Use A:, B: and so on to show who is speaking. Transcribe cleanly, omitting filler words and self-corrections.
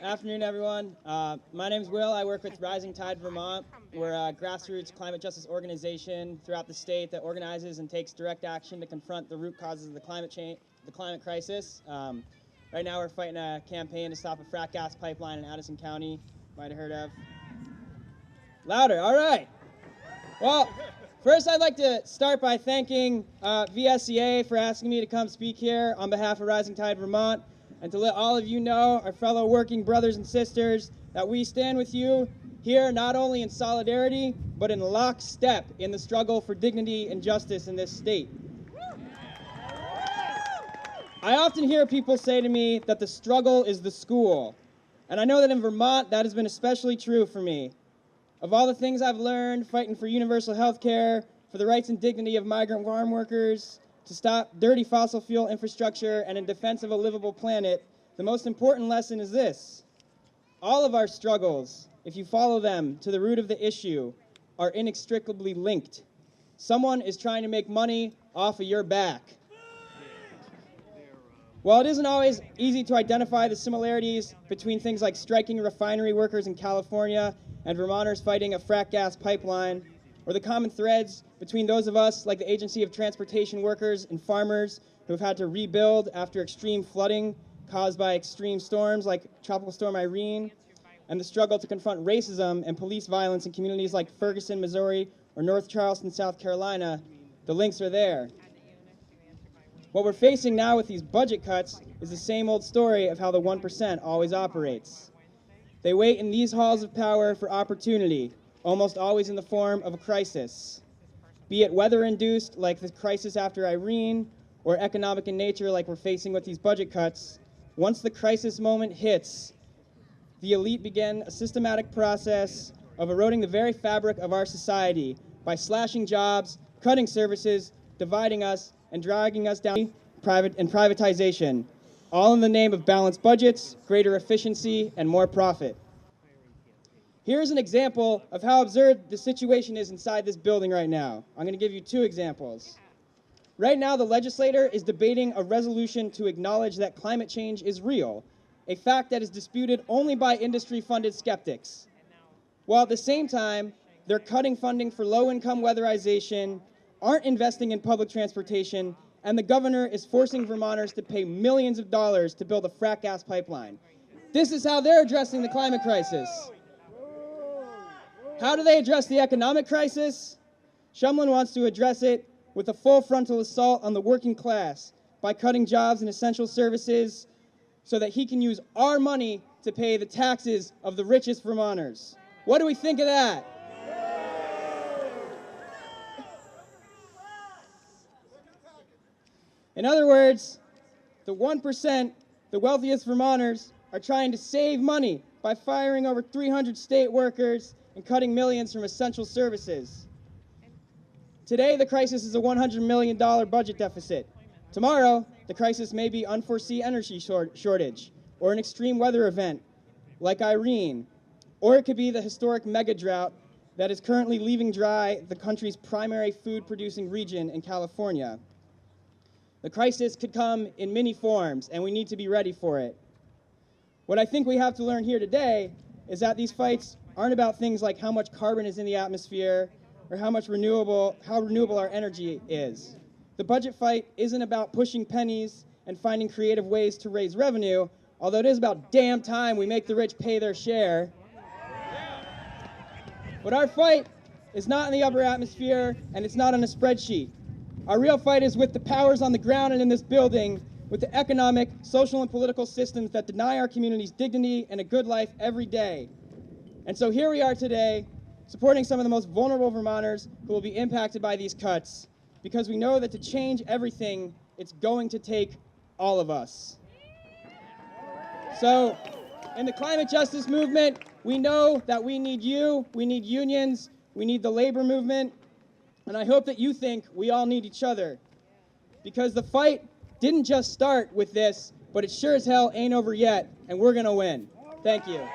A: Afternoon, everyone. My name is Will. I work with Rising Tide Vermont. We're a grassroots climate justice organization throughout the state that organizes and takes direct action to confront the root causes of the climate crisis. Right now, we're fighting a campaign to stop a frack gas pipeline in Addison County. Might have heard of. Louder. All right. Well, first, I'd like to start by thanking VSEA for asking me to come speak here on behalf of Rising Tide Vermont, and to let all of you know, our fellow working brothers and sisters, that we stand with you here not only in solidarity, but in lockstep in the struggle for dignity and justice in this state. I often hear people say to me that the struggle is the school, and I know that in Vermont that has been especially true for me. Of all the things I've learned fighting for universal health care, for the rights and dignity of migrant farm workers, to stop dirty fossil fuel infrastructure, and in defense of a livable planet, the most important lesson is this. All of our struggles, if you follow them to the root of the issue, are inextricably linked. Someone is trying to make money off of your back. While it isn't always easy to identify the similarities between things like striking refinery workers in California and Vermonters fighting a frack gas pipeline, or the common threads between those of us like the Agency of Transportation Workers and farmers who have had to rebuild after extreme flooding caused by extreme storms like Tropical Storm Irene, and the struggle to confront racism and police violence in communities like Ferguson, Missouri, or North Charleston, South Carolina, the links are there. What we're facing now with these budget cuts is the same old story of how the 1% always operates. They wait in these halls of power for opportunity, almost always in the form of a crisis, be it weather-induced like the crisis after Irene, or economic in nature like we're facing with these budget cuts. Once the crisis moment hits, the elite begin a systematic process of eroding the very fabric of our society by slashing jobs, cutting services, dividing us, and dragging us down privatization, all in the name of balanced budgets, greater efficiency, and more profit. Here's an example of how absurd the situation is inside this building right now. I'm going to give you two examples. Right now, the legislator is debating a resolution to acknowledge that climate change is real, a fact that is disputed only by industry-funded skeptics. While at the same time, they're cutting funding for low-income weatherization, aren't investing in public transportation, and the governor is forcing Vermonters to pay millions of dollars to build a frack gas pipeline. This is how they're addressing the climate crisis. How do they address the economic crisis? Shumlin wants to address it with a full frontal assault on the working class by cutting jobs and essential services so that he can use our money to pay the taxes of the richest Vermonters. What do we think of that? In other words, the 1%, the wealthiest Vermonters, are trying to save money by firing over 300 state workers and cutting millions from essential services. Today, the crisis is a $100 million budget deficit. Tomorrow, the crisis may be unforeseen energy shortage, or an extreme weather event like Irene, or it could be the historic mega drought that is currently leaving dry the country's primary food-producing region in California. The crisis could come in many forms, and we need to be ready for it. What I think we have to learn here today is that these fights aren't about things like how much carbon is in the atmosphere or how renewable our energy is. The budget fight isn't about pushing pennies and finding creative ways to raise revenue, although it is about damn time we make the rich pay their share. But our fight is not in the upper atmosphere, and it's not on a spreadsheet. Our real fight is with the powers on the ground and in this building, with the economic, social, and political systems that deny our communities dignity and a good life every day. And so here we are today, supporting some of the most vulnerable Vermonters who will be impacted by these cuts, because we know that to change everything, it's going to take all of us. So, in the climate justice movement, we know that we need you, we need unions, we need the labor movement, and I hope that you think we all need each other. Because the fight didn't just start with this, but it sure as hell ain't over yet, and we're gonna win. Thank you.